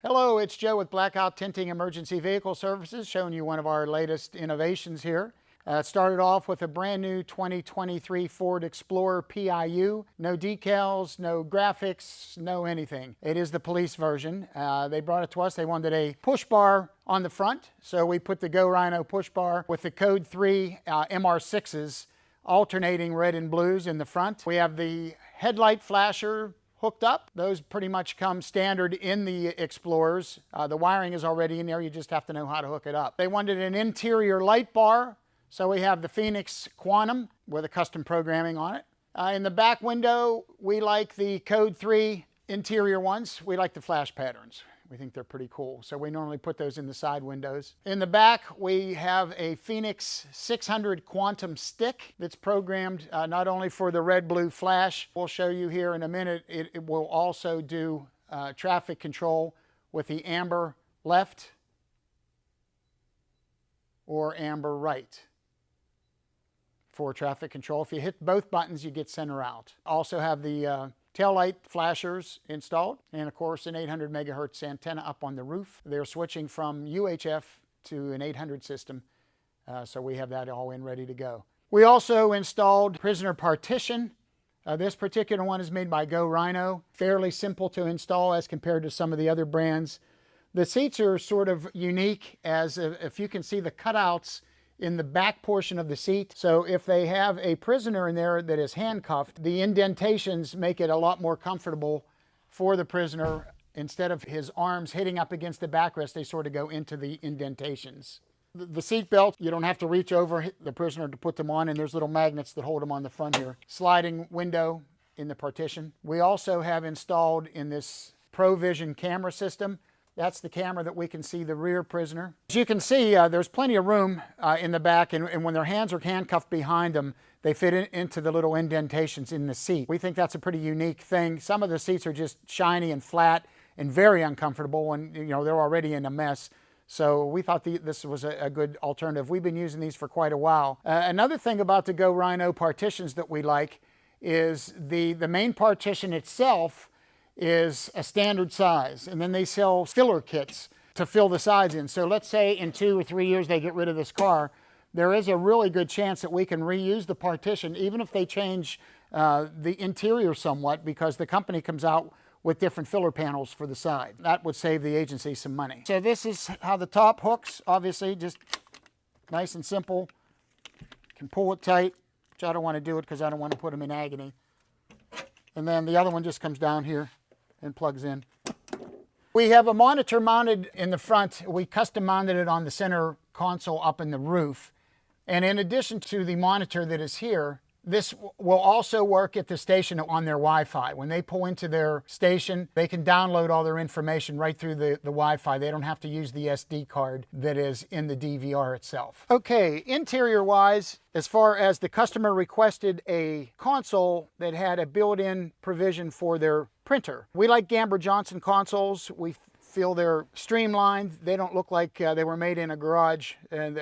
Hello, it's Joe with Blackout Tinting Emergency Vehicle Services, showing you one of our latest innovations here. It started off with a brand new 2023 Ford Explorer PIU. No decals, no graphics, no anything. It is the police version. They brought it to us. They wanted a push bar on the front, so we put the Go Rhino push bar with the Code 3 MR6s alternating red and blues in the front. We have the headlight flasher hooked up. Those pretty much come standard in the Explorers. The wiring is already in there. You just have to know how to hook it up. They wanted an interior light bar, so we have the Phoenix Quantum with a custom programming on it. In the back window, we like the Code 3 interior ones. We like the flash patterns. We think they're pretty cool, so we normally put those in the side windows. In the back, we have a Phoenix 600 Quantum stick that's programmed not only for the red-blue flash. We'll show you here in a minute. It will also do traffic control with the amber left or amber right for traffic control. If you hit both buttons, you get center out. Also have the taillight flashers installed, and of course an 800 megahertz antenna up on the roof. They're switching from UHF to an 800 system, so we have that all in ready to go. We also installed prisoner partition. This particular one is made by Go Rhino. Fairly simple to install as compared to some of the other brands. The seats are sort of unique, as if you can see the cutouts in the back portion of the seat. So if they have a prisoner in there that is handcuffed, the indentations make it a lot more comfortable for the prisoner. Instead of his arms hitting up against the backrest, they sort of go into the indentations. The seat belt, you don't have to reach over the prisoner to put them on, and there's little magnets that hold them on the front here. Sliding window in the partition. We also have installed in this ProVision camera system. That's the camera that we can see the rear prisoner. As you can see, there's plenty of room in the back, and when their hands are handcuffed behind them, they fit into the little indentations in the seat. We think that's a pretty unique thing. Some of the seats are just shiny and flat and very uncomfortable, and they're already in a mess. So we thought this was a good alternative. We've been using these for quite a while. Another thing about the Go Rhino partitions that we like is the main partition itself is a standard size, and then they sell filler kits to fill the sides in. So let's say in 2 or 3 years they get rid of this car, there is a really good chance that we can reuse the partition, even if they change the interior somewhat, because the company comes out with different filler panels for the side. That would save the agency some money. So this is how the top hooks, obviously just nice and simple. You can pull it tight, which I don't want to do it because I don't want to put them in agony. And then the other one just comes down here and plugs in. We have a monitor mounted in the front. We custom mounted it on the center console up in the roof. And in addition to the monitor that is here, this will also work at the station on their Wi-Fi. When they pull into their station, they can download all their information right through the Wi-Fi. They don't have to use the SD card that is in the DVR itself. Okay, interior-wise, as far as the customer requested a console that had a built-in provision for their printer. We like Gamber Johnson consoles. We feel they're streamlined. They don't look like they were made in a garage, and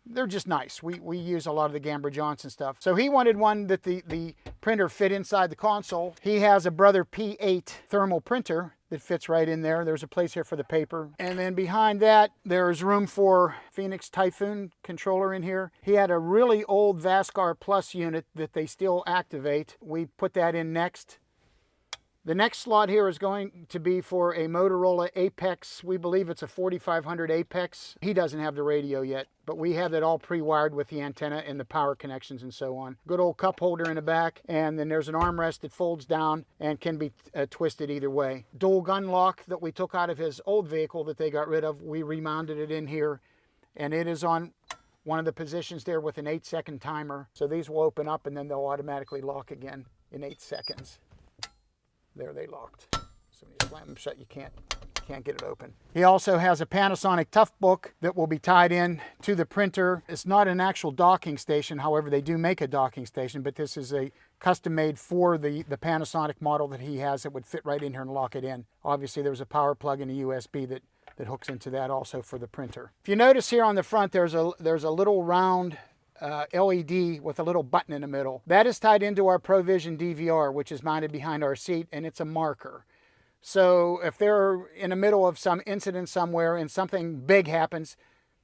they're just nice. We use a lot of the Gamber Johnson stuff. So he wanted one that the printer fit inside the console. He has a Brother P8 thermal printer that fits right in there. There's a place here for the paper. And then behind that, there's room for Phoenix Typhoon controller in here. He had a really old Vascar Plus unit that they still activate. We put that in next. The next slot here is going to be for a Motorola Apex. We believe it's a 4500 Apex. He doesn't have the radio yet, but we have it all pre-wired with the antenna and the power connections and so on. Good old cup holder in the back, and then there's an armrest that folds down and can be twisted either way. Dual gun lock that we took out of his old vehicle that they got rid of. We remounted it in here, and it is on one of the positions there with an 8-second timer. So these will open up and then they'll automatically lock again in 8 seconds. There, they locked. So when you slam them shut, you can't get it open. He also has a Panasonic Tough Book that will be tied in to the printer. It's not an actual docking station. However, they do make a docking station, but this is a custom made for the Panasonic model that he has that would fit right in here and lock it in. Obviously, there's a power plug and a USB that hooks into that also for the printer. If you notice here on the front, there's a little round LED with a little button in the middle. That is tied into our ProVision DVR, which is mounted behind our seat, and it's a marker. So if they're in the middle of some incident somewhere and something big happens,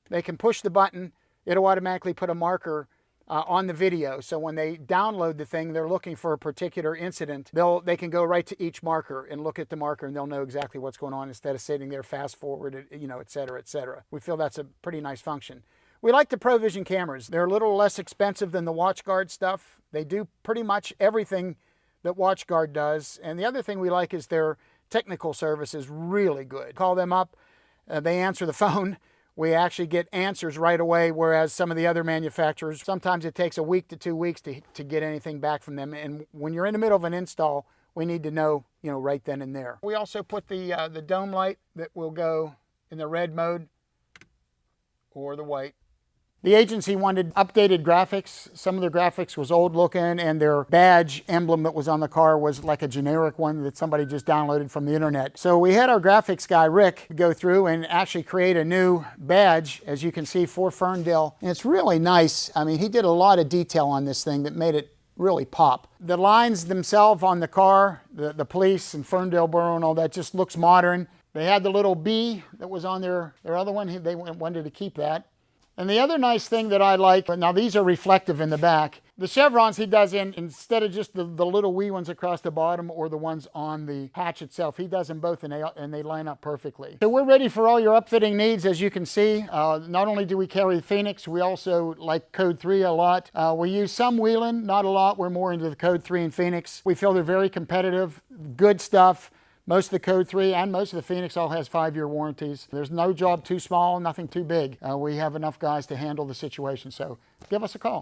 they can push the button. It'll automatically put a marker on the video. So when they download the thing, they're looking for a particular incident. They can go right to each marker and look at the marker, and they'll know exactly what's going on instead of sitting there fast forward, you know, et cetera, et cetera. We feel that's a pretty nice function. We like the ProVision cameras. They're a little less expensive than the WatchGuard stuff. They do pretty much everything that WatchGuard does. And the other thing we like is their technical service is really good. Call them up, they answer the phone. We actually get answers right away, whereas some of the other manufacturers, sometimes it takes a week to 2 weeks to get anything back from them. And when you're in the middle of an install, we need to know, you know, right then and there. We also put the dome light that will go in the red mode or the white. The agency wanted updated graphics. Some of their graphics was old looking, and their badge emblem that was on the car was like a generic one that somebody just downloaded from the internet. So we had our graphics guy, Rick, go through and actually create a new badge, as you can see, for Ferndale. And it's really nice. I mean, he did a lot of detail on this thing that made it really pop. The lines themselves on the car, the police and Ferndale Borough and all that, just looks modern. They had the little B that was on their other one. They wanted to keep that. And the other nice thing that I like, now these are reflective in the back. The chevrons he does instead of just the little wee ones across the bottom or the ones on the hatch itself, he does them both and they line up perfectly. So we're ready for all your upfitting needs, as you can see. Not only do we carry Phoenix, we also like Code 3 a lot. We use some Whelen, not a lot. We're more into the Code 3 and Phoenix. We feel they're very competitive, good stuff. Most of the Code 3 and most of the Phoenix all has 5-year warranties. There's no job too small, nothing too big. We have enough guys to handle the situation, so give us a call.